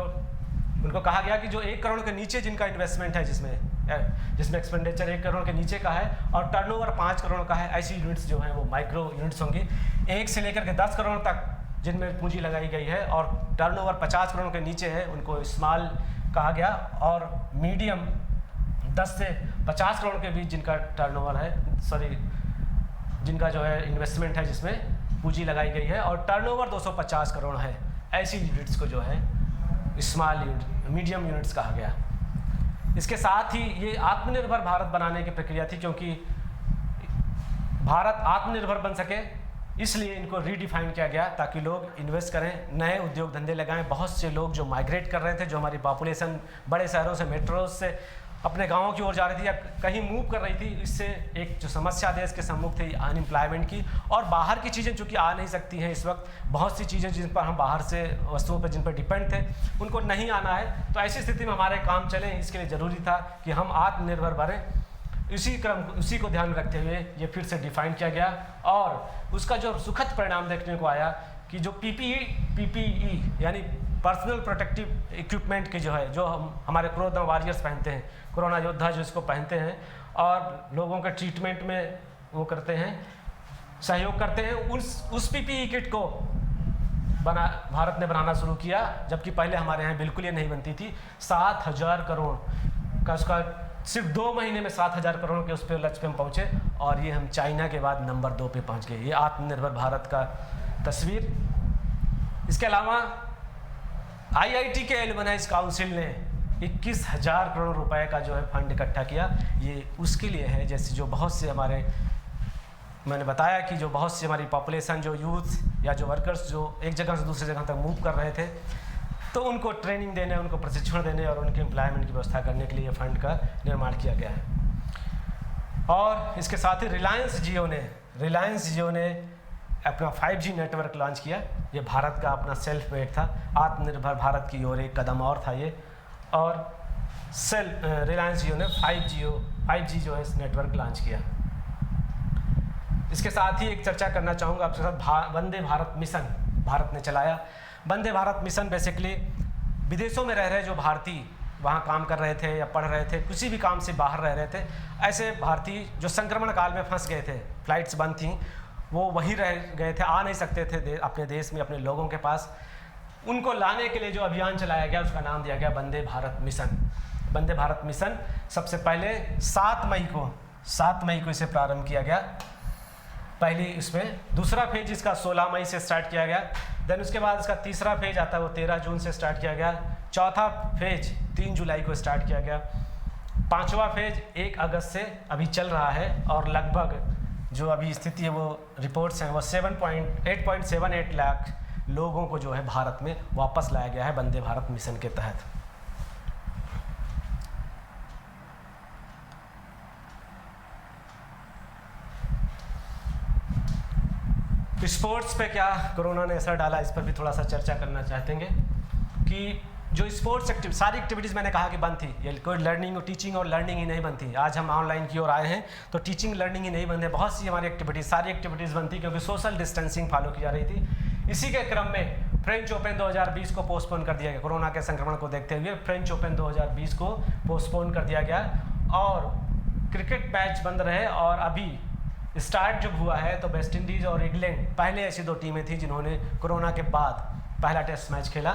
उनको कहा गया कि जो 1 करोड़ के नीचे जिनका इन्वेस्टमेंट है, जिसमें एक्सपेंडिचर 1 करोड़ के नीचे का है और टर्नओवर 5 करोड़ का है, ऐसी यूनिट्स जो हैं वो माइक्रो यूनिट्स होंगी। 1 से लेकर के 10 करोड़ तक जिनमें पूंजी लगाई गई है और टर्नओवर 50 करोड़ के नीचे है उनको स्मॉल कहा गया और मीडियम 10 से 50 करोड़ के बीच जिनका टर्नओवर है, जिनका जो है इन्वेस्टमेंट है जिसमें पूंजी लगाई गई है और टर्नओवर 250 करोड़ है, ऐसी यूनिट्स को जो है स्मॉल मीडियम यूनिट्स कहा गया। इसके साथ ही ये आत्मनिर्भर भारत बनाने की प्रक्रिया थी, क्योंकि भारत आत्मनिर्भर बन सके इसलिए इनको रीडिफाइन किया गया ताकि लोग इन्वेस्ट करें, नए उद्योग धंधे लगाएं। बहुत से लोग जो माइग्रेट कर रहे थे, जो हमारी पॉपुलेशन बड़े शहरों से, मेट्रोज से अपने गाँव की ओर जा रही थी या कहीं मूव कर रही थी, इससे एक जो समस्या देश के सम्मुख थी अनएम्प्लॉयमेंट की और बाहर की चीज़ें चूँकि आ नहीं सकती हैं इस वक्त, बहुत सी चीज़ें जिन पर हम बाहर से वस्तुओं पर जिन पर डिपेंड थे उनको नहीं आना है, तो ऐसी स्थिति में हमारे काम चलें, इसके लिए ज़रूरी था कि हम आत्मनिर्भर बने। उसी को ध्यान में रखते हुए ये फिर से डिफाइन किया गया और उसका जो सुखद परिणाम देखने को आया कि जो PPE यानी पर्सनल प्रोटेक्टिव इक्विपमेंट की जो है, जो हमारे कोरोना वॉरियर्स पहनते हैं, कोरोना योद्धा जो इसको पहनते हैं और लोगों के ट्रीटमेंट में वो करते हैं, सहयोग करते हैं, उस PPE किट को भारत ने बनाना शुरू किया, जबकि पहले हमारे यहाँ बिल्कुल ये नहीं बनती थी। 7,000 करोड़ का उसका सिर्फ 2 महीने में 7,000 करोड़ के उस पर लक्ष्य पे हम पहुँचे और ये हम चाइना के बाद नंबर 2 पे पहुँच गए। ये आत्मनिर्भर भारत का तस्वीर। इसके अलावा IIT के एलुमनाइज काउंसिल ने 21,000 करोड़ रुपए का जो है फंड इकट्ठा किया। ये उसके लिए है जैसे जो बहुत से हमारे, मैंने बताया कि जो बहुत सी हमारी पॉपुलेशन, जो यूथ या जो वर्कर्स जो एक जगह से दूसरी जगह तक मूव कर रहे थे, तो उनको ट्रेनिंग देने, उनको प्रशिक्षण देने और उनके एम्प्लॉयमेंट की व्यवस्था करने के लिए ये फंड का निर्माण किया गया है। और इसके साथ ही रिलायंस जियो ने अपना 5G नेटवर्क लॉन्च किया। ये भारत का अपना सेल्फ मेड था, आत्मनिर्भर भारत की ओर एक कदम और था ये। और रिलायंस जियो ने 5G जो है इस नेटवर्क लॉन्च किया। इसके साथ ही एक चर्चा करना चाहूँगा आपके साथ, वंदे भारत मिशन भारत ने चलाया। वंदे भारत मिशन बेसिकली विदेशों में रह रहे जो भारतीय वहाँ काम कर रहे थे या पढ़ रहे थे, किसी भी काम से बाहर रह रहे थे, ऐसे भारतीय जो संक्रमण काल में फंस गए थे, फ्लाइट्स बंद थीं, वो वहीं रह गए थे, आ नहीं सकते थे अपने देश में अपने लोगों के पास, उनको लाने के लिए जो अभियान चलाया गया उसका नाम दिया गया वंदे भारत मिशन। वंदे भारत मिशन सबसे पहले 7 मई को इसे प्रारंभ किया गया। पहली इसमें दूसरा फेज इसका 16 मई से स्टार्ट किया गया। देन उसके बाद इसका तीसरा फेज आता है वो 13 जून से स्टार्ट किया गया। चौथा फेज 3 जुलाई को स्टार्ट किया गया। पांचवा फेज 1 अगस्त से अभी चल रहा है और लगभग जो अभी स्थिति है वो रिपोर्ट्स हैं वो 8.78 लाख लोगों को जो है भारत में वापस लाया गया है वंदे भारत मिशन के तहत। स्पोर्ट्स पे क्या कोरोना ने असर डाला, इस पर भी थोड़ा सा चर्चा करना चाहते हैं कि जो स्पोर्ट्स सारी एक्टिविटीज़ मैंने कहा कि बंद थी, ये कोई लर्निंग और टीचिंग और लर्निंग ही नहीं बंद थी। आज हम ऑनलाइन की ओर आए हैं तो टीचिंग लर्निंग ही नहीं बंद है, बहुत सी हमारी सारी एक्टिविटीज़ बंद थी क्योंकि सोशल डिस्टेंसिंग फॉलो की जा रही थी। इसी के क्रम में फ्रेंच ओपन 2020 को पोस्टपोन कर दिया गया। कोरोना के संक्रमण को देखते हुए फ्रेंच ओपन 2020 को पोस्टपोन कर दिया गया और क्रिकेट मैच बंद रहे। और अभी स्टार्ट जब हुआ है तो वेस्ट इंडीज़ और इंग्लैंड पहले ऐसी 2 टीमें थी जिन्होंने कोरोना के बाद पहला टेस्ट मैच खेला।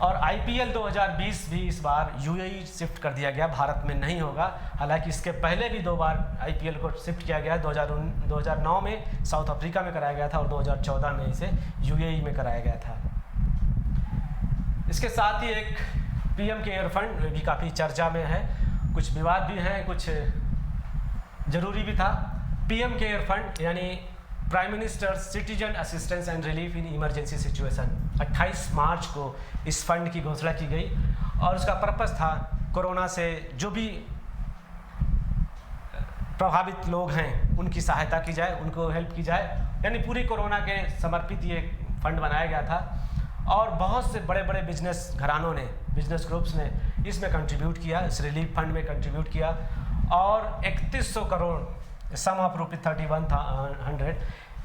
और IPL 2020 भी इस बार UAE शिफ्ट कर दिया गया, भारत में नहीं होगा। हालांकि इसके पहले भी 2 बार IPL को शिफ्ट किया गया, 2009 में साउथ अफ्रीका में कराया गया था और 2014 में इसे UAE में कराया गया था। इसके साथ ही एक PM केयर फंड भी काफ़ी चर्चा में है, कुछ विवाद भी हैं, कुछ ज़रूरी भी था। PM केयर फंड यानी prime minister citizen assistance and relief in emergency situation, 28 मार्च को इस फंड की घोषणा की गई और उसका पर्पस था कोरोना से जो भी प्रभावित लोग हैं उनकी सहायता की जाए, उनको हेल्प की जाए, यानी पूरी कोरोना के समर्पित ये फंड बनाया गया था। और बहुत से बड़े बड़े बिजनेस घरानों ने, बिजनेस ग्रुप्स ने इसमें कंट्रीब्यूट किया, इस रिलीफ फंड में कंट्रीब्यूट किया और 3100 करोड़ सम ऑफ ₹3100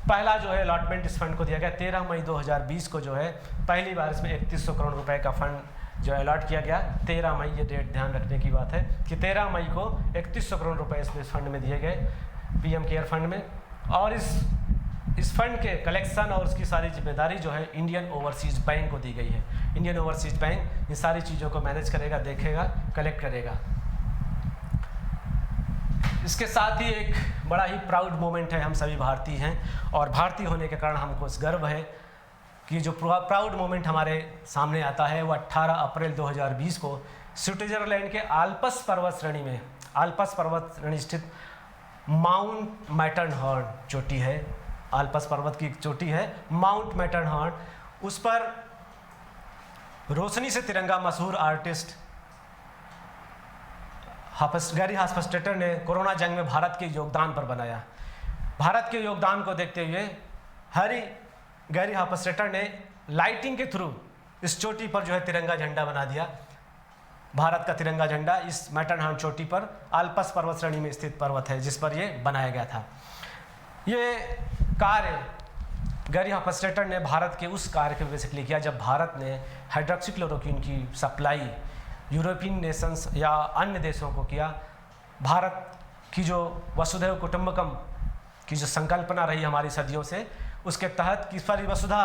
पहला जो है अलॉटमेंट इस फंड को दिया गया। 13 मई 2020 को जो है पहली बार इसमें 3100 करोड़ रुपए का फंड जो अलॉट किया गया। 13 मई, ये डेट ध्यान रखने की बात है कि 13 मई को 3100 करोड़ रुपए इस फंड में दिए गए, PM केयर फंड में। और इस फंड के कलेक्शन और उसकी सारी जिम्मेदारी जो है इंडियन ओवरसीज़ बैंक को दी गई है। इंडियन ओवरसीज़ बैंक इन सारी चीज़ों को मैनेज करेगा, देखेगा, कलेक्ट करेगा। इसके साथ ही एक बड़ा ही प्राउड मोमेंट है, हम सभी भारतीय हैं और भारतीय होने के कारण हमको इस गर्व है कि जो प्राउड मोमेंट हमारे सामने आता है वो 18 अप्रैल 2020 को स्विट्जरलैंड के आल्प्स पर्वत श्रेणी में, आल्प्स पर्वत श्रेणी स्थित माउंट मैटरहॉर्न चोटी है, आल्प्स पर्वत की एक चोटी है माउंट मैटरहॉर्न, उस पर रोशनी से तिरंगा मशहूर आर्टिस्ट गैरी हाफस्टेटर ने कोरोना जंग में भारत के योगदान पर बनाया। भारत के योगदान को देखते हुए गैरी हाफस्टेटर ने लाइटिंग के थ्रू इस चोटी पर जो है तिरंगा झंडा बना दिया। भारत का तिरंगा झंडा इस मैटरहॉर्न चोटी पर, आल्प्स पर्वत श्रेणी में स्थित पर्वत है जिस पर यह बनाया गया था। ये कार्य गैरी हाफस्टेटर ने भारत के उस कार्य को बेसिकली किया जब भारत ने हाइड्रोक्सीक्लोरोक्विन की सप्लाई यूरोपियन नेशंस या अन्य देशों को किया। भारत की जो वसुधैव कुटुंबकम की जो संकल्पना रही हमारी सदियों से, उसके तहत कि सारी वसुधा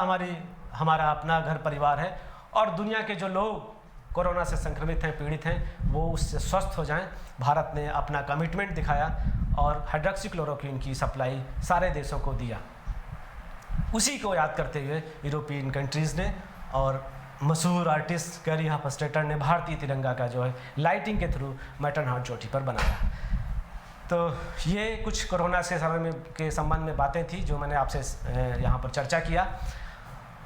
हमारा अपना घर परिवार है और दुनिया के जो लोग कोरोना से संक्रमित हैं, पीड़ित हैं, वो उससे स्वस्थ हो जाएं। भारत ने अपना कमिटमेंट दिखाया और हाइड्रोक्सीक्लोरोक्विन की सप्लाई सारे देशों को दिया। उसी को याद करते हुए यूरोपियन कंट्रीज़ ने और मशहूर आर्टिस्ट गैरी हॉफस्टेटर ने भारतीय तिरंगा का जो है लाइटिंग के थ्रू मैटरहॉर्न चोटी पर बनाया। तो ये कुछ कोरोना से समय में के संबंध में बातें थी जो मैंने आपसे यहाँ पर चर्चा किया।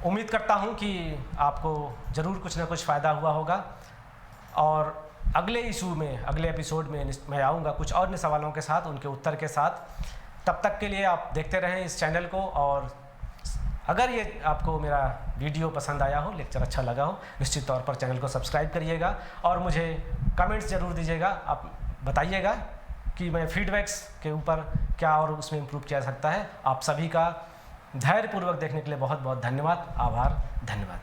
उम्मीद करता हूँ कि आपको ज़रूर कुछ ना कुछ फ़ायदा हुआ होगा, और अगले इशू में, अगले एपिसोड में मैं आऊँगा कुछ और नए सवालों के साथ, उनके उत्तर के साथ। तब तक के लिए आप देखते रहें इस चैनल को, और अगर ये आपको मेरा वीडियो पसंद आया हो, लेक्चर अच्छा लगा हो, निश्चित तौर पर चैनल को सब्सक्राइब करिएगा और मुझे कमेंट्स ज़रूर दीजिएगा। आप बताइएगा कि मैं फीडबैक्स के ऊपर क्या और उसमें इम्प्रूव किया जा सकता है। आप सभी का धैर्यपूर्वक देखने के लिए बहुत बहुत धन्यवाद, आभार, धन्यवाद।